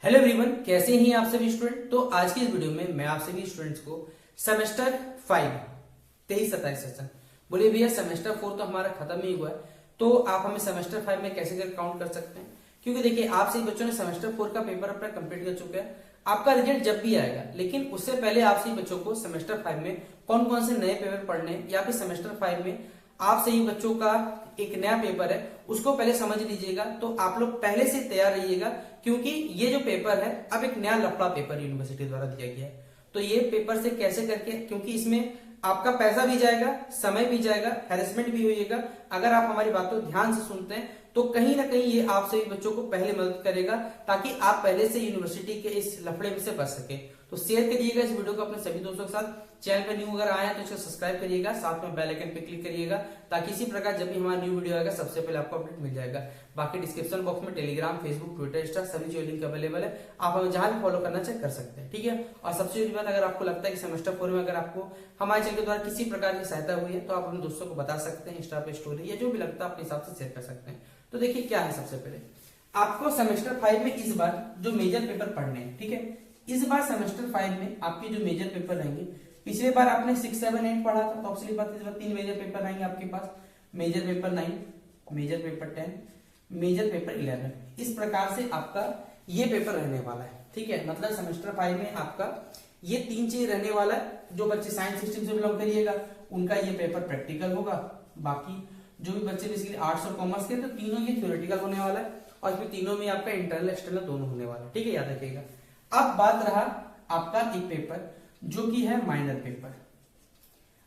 Hello everyone, कैसे हैं आप सभी स्टूडेंट। तो आज की इस वीडियो में मैं आप सभी स्टूडेंट्स को सेमेस्टर 5 23-27 सेशन बोलिए भैया सेमेस्टर 4 तो हमारा खत्म ही हुआ है, तो आप हमें सेमेस्टर 5 में कैसे काउंट कर सकते हैं। क्योंकि देखिए आप सभी बच्चों ने सेमेस्टर 4 का पेपर अपना कंप्लीट कर चुके हैं। आपका रिजल्ट जब भी आएगा, लेकिन उससे पहले आप सभी बच्चों को सेमेस्टर 5 में कौन कौन से नए पेपर पढ़ने हैं या फिर सेमेस्टर 5 में आप सही बच्चों का एक नया पेपर है उसको पहले समझ लीजिएगा। तो आप लोग पहले से तैयार रहिएगा, क्योंकि ये जो पेपर है अब एक नया लफड़ा पेपर यूनिवर्सिटी द्वारा दिया गया है। तो ये पेपर से कैसे करके, क्योंकि इसमें आपका पैसा भी जाएगा, समय भी जाएगा, हैरेसमेंट भी होइएगा। अगर आप हमारी बातों ध्यान से सुनते हैं तो कहीं ना कहीं ये आप सभी बच्चों को पहले मदद करेगा, ताकि आप पहले से यूनिवर्सिटी के इस लफड़े में से बच सके। तो शेयर करिएगा इस वीडियो को अपने सभी दोस्तों के साथ। चैनल पर न्यू अगर आया है तो इसे सब्सक्राइब करिएगा, साथ में बेल आइकन पे क्लिक करिएगा, ताकि इसी प्रकार जब भी हमारा न्यू वीडियो आएगा सबसे पहले आपको अपडेट मिल जाएगा। बाकी डिस्क्रिप्शन बॉक्स में टेलीग्राम, फेसबुक, ट्विटर, इंस्टा सभी जो लिंक अवेलेबल है, आप हमें जहां भी फॉलो करना चाहे कर सकते हैं, ठीक है। और सबसे बड़ी बात, अगर आपको लगता है कि सेमेस्टर 4 में अगर आपको हमारे चैनल के द्वारा किसी प्रकार की सहायता हुई है तो आप अपने दोस्तों को बता सकते हैं, इंस्टा पे स्टोरी या जो भी लगता है अपने हिसाब से शेयर कर सकते हैं। तो देखिए क्या है, सबसे पहले आपको सेमेस्टर 5 में इस बार जो मेजर पेपर पढ़ने हैं, ठीक है। इस बार सेमेस्टर 5 में आपके जो मेजर पेपर रहेंगे, पिछले बार आपने 6, 7, 8 पढ़ा था, तो ऑब्वियसली बात इस बार 3 मेजर पेपर रहेंगे आपके पास। Major paper 9, major paper 10, major paper 11। इस प्रकार से आपका ये पेपर रहने वाला है, ठीक है। मतलब सेमेस्टर 5 में आपका ये 3 चीज रहने वाला है। जो बच्चे साइंस सिस्टम से बिलोंग करिएगा उनका ये पेपर प्रैक्टिकल होगा। बाकी जो भी बच्चे बेसिकली आर्ट्स और कॉमर्स के, तो तीनों ये थ्योरेटिकल होने वाला है, और इसमें तीनों में आपका इंटरनल एक्सटर्नल दोनों होने वाला है, ठीक है, याद रखिएगा। अब बात रहा आपका एक पेपर जो कि है माइनर पेपर।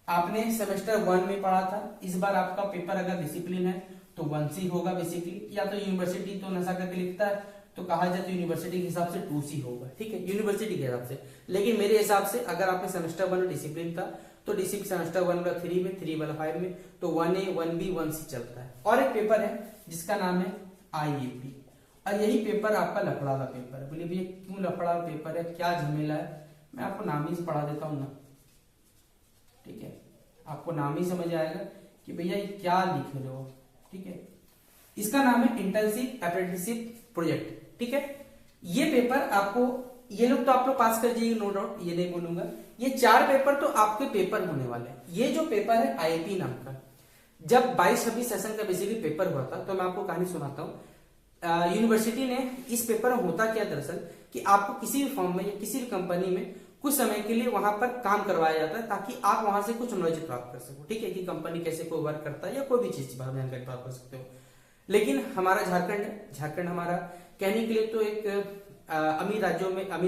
आपने सेमेस्टर 1 में पढ़ा था, इस बार आपका पेपर अगर डिसिप्लिन है तो 1C होगा बेसिकली, या तो यूनिवर्सिटी तो नशा करके लिखता है तो कहा जाए तो यूनिवर्सिटी के हिसाब से 2C होगा, ठीक है, यूनिवर्सिटी के हिसाब से। लेकिन मेरे हिसाब से अगर आपने सेमेस्टर 1 में डिसिप्लिन था तो डिसिप्लिन सेमेस्टर 1 वाला 3 में, 3 वाला 5 में, तो 1A, 1B, 1C चलता है। और एक पेपर है जिसका नाम है IAP, और यही पेपर आपका लफड़ा वाला पेपर है। बोलिए भैया क्यों लफड़ा वाला पेपर है, क्या झमेला है, मैं आपको नाम ही पढ़ा देता हूं ना, ठीक है। आपको नाम ही समझ आएगा कि भैया ये क्या लिख रहे हो, ठीक है। इसका नाम है इंटर्नशिप अप्रेंटिसशिप प्रोजेक्ट, ठीक है। ये पेपर आपको, ये लोग तो आप लोग पास कर जाइए, नो डाउट, ये नहीं बोलूंगा। ये 4 पेपर तो आपके पेपर होने वाले हैं। ये जो पेपर है IAP नाम का, जब 22-26 सेशन का बेसिकली पेपर हुआ था, तो मैं आपको कहानी सुनाता हूँ। यूनिवर्सिटी ने इस पेपर में होता क्या दरअसल कि आपको किसी भी फॉर्म में या किसी भी कंपनी में कुछ समय के लिए वहां पर काम करवाया जाता है, ताकि आप वहां से कुछ नॉलेज प्राप्त कर सको, ठीक है, कि कंपनी कैसे कोई वर्क करता है या कोई भी चीज बारे में जानकारी प्राप्त कर सकते हो। लेकिन हमारा झारखंड है, झारखंड हमारा कहने के लिए तो एक अमीर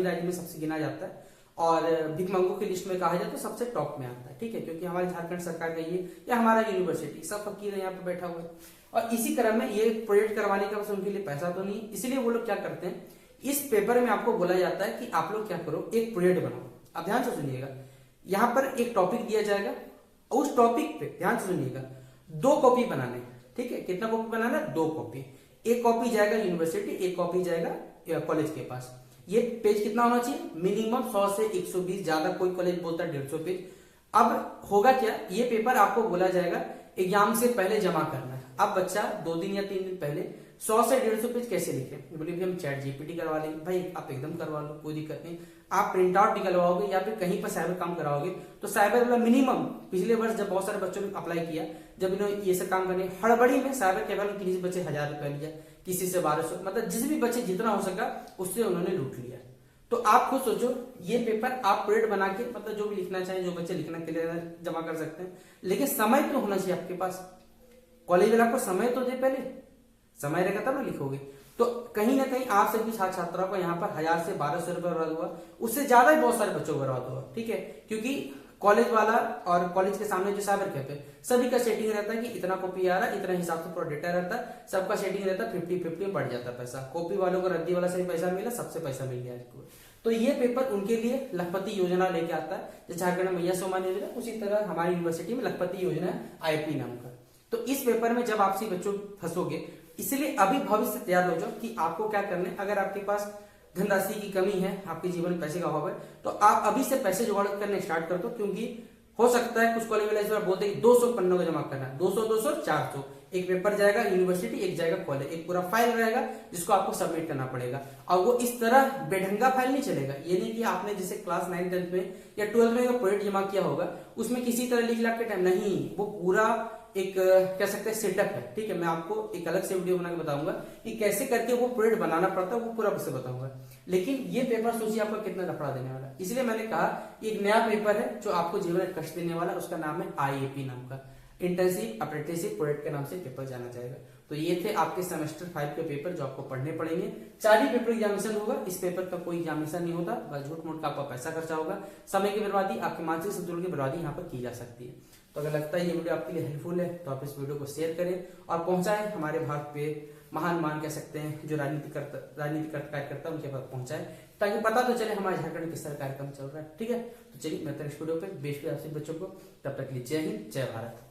राज्य में सबसे गिना जाता है, और भिखमंगों की लिस्ट में कहा जाए तो सबसे टॉप में आता है, ठीक है, क्योंकि हमारी झारखंड सरकार का ये या हमारा यूनिवर्सिटी सब फकीर है यहाँ पे बैठा हुआ है। और इसी क्रम में ये प्रोजेक्ट करवाने का बस उनके लिए पैसा तो नहीं, इसलिए वो लोग क्या करते हैं, इस पेपर में आपको बोला जाता है कि आप लोग क्या करो, एक प्रोजेक्ट बनाओ। अब ध्यान से सुनिएगा, यहाँ पर एक टॉपिक दिया जाएगा, उस टॉपिक पे ध्यान से सुनिएगा 2 कॉपी बनाने, ठीक है। कितना कॉपी बनाना है, 2 कॉपी। एक कॉपी जाएगा यूनिवर्सिटी, एक कॉपी जाएगा कॉलेज के पास। ये पेज कितना होना चाहिए, मिनिमम 100 से 120, ज्यादा कोई कॉलेज बोलता है 150 पेज। अब होगा क्या, ये पेपर आपको बोला जाएगा एग्जाम से पहले जमा करना है। अब बच्चा 2 दिन या 3 दिन पहले 100 से 150 पेज कैसे लिखे, बोलिए हम चैट GPT करवा लेंगे, भाई आप एकदम करवा लो, कोई दिक्कत नहीं। आप प्रिंट आउट निकलवाओगे या फिर कहीं पर साइबर काम कराओगे, तो साइबर वाला मिनिमम, पिछले वर्ष जब बहुत सारे बच्चों ने अप्लाई किया, जब इन्होंने ये सब काम करने हड़बड़ी में साइबर कैफे में किसी बच्चे 1000 रुपए लिया, किसी से 1200, मतलब जिस भी बच्चे जितना हो सका उससे उन्होंने लूट लिया। तो आप खुद सोचो, ये पेपर आप प्रोजेक्ट बना के, मतलब जो भी लिखना चाहे, जो बच्चे लिखना के लिए जमा कर सकते हैं, लेकिन समय तो होना चाहिए आपके पास। कॉलेज वाला आपको समय तो दे, पहले समय रहेगा तब ना लिखोगे। तो कहीं ना कहीं आप सभी छात्र छात्राओं को यहाँ पर 1000 से 1200 रुपए बर्बाद हुआ, उससे ज्यादा ही बहुत सारे बच्चों को बर्बाद हुआ, ठीक है। क्योंकि कॉलेज वाला और कॉलेज के सामने जो साइबर कैफे, सभी का सेटिंग रहता है कि इतना कॉपी आ रहा है, इतना हिसाब से पूरा डेटा रहता है, सबका सेटिंग रहता है 50-50 बढ़ जाता है पैसा। कॉपी वालों को रद्दी वाला से भी पैसा मिला, सबसे पैसा मिल गया इसको। तो ये पेपर उनके लिए लखपति योजना लेके आता है, जैसे झारखंड में मैया सम्मान योजना, उसी तरह हमारी यूनिवर्सिटी में लखपति योजना है IAP नाम का। तो इस पेपर में जब आपसे बच्चों फंसोगे, इसलिए अभी भविष्य से तैयार हो जाओ कि आपको क्या करना है। अगर आपके पास धनराशि की कमी है, आपके जीवन में पैसे का अभाव है, तो आप अभी से पैसे जुगाड़ करने स्टार्ट कर दो, क्योंकि हो सकता है कुछ कॉलेज वाले इस बार बोलते हैं 200 पन्नों को जमा करना है, 200, 400, एक पेपर जाएगा यूनिवर्सिटी, एक जाएगा कॉलेज, एक पूरा फाइल रहेगा जिसको आपको सबमिट करना पड़ेगा। और वो इस तरह बेढंगा फाइल नहीं चलेगा। ये नहीं कि आपने जैसे क्लास 9 10 में या 12 में जो प्रोजेक्ट जमा किया होगा उसमें किसी तरह लिख लाख के टाइम नहीं, वो पूरा एक कह सकते हैं सेटअप है। ठीक है, मैं आपको एक अलग से वीडियो बना के बताऊंगा कि कैसे करके वो प्रोजेक्ट बनाना पड़ता है, वो पूरा आपसे बताऊंगा। लेकिन ये पेपर सोचिए आपका कितना लफड़ा देने वाला है। इसलिए मैंने कहा एक नया पेपर है जो आपको जीवन में कष्ट देने वाला है, उसका नाम है IAP नाम का, इंटर्नशिप अप्रेंटिसशिप प्रोजेक्ट के नाम से पेपर जाना जाएगा। तो ये थे आपके सेमेस्टर 5 के पेपर जो आपको पढ़ने पड़ेंगे। 4 ही पेपर एग्जामिनेशन होगा, इस पेपर का कोई एग्जामिनेशन नहीं होता, बस झूठ मूठ का आपका पैसा खर्चा होगा, समय की बर्बादी, आपके मानसिक संतुलन की बर्बादी यहाँ पर की जा सकती है। तो अगर लगता है ये वीडियो आपके लिए हेल्पफुल है तो आप इस वीडियो को शेयर करें और पहुंचाएं हमारे भारत पे महान कह सकते हैं जो राजनीति कार्यकर्ता उनके पास पहुंचाएं, ताकि पता तो चले हमारे झारखंड में किस तरह कार्यक्रम चल रहा है। ठीक है, तो चलिए मैं इस वीडियो पे बेस्ट आपसे बच्चों को, तब तक के लिए जय हिंद जय भारत।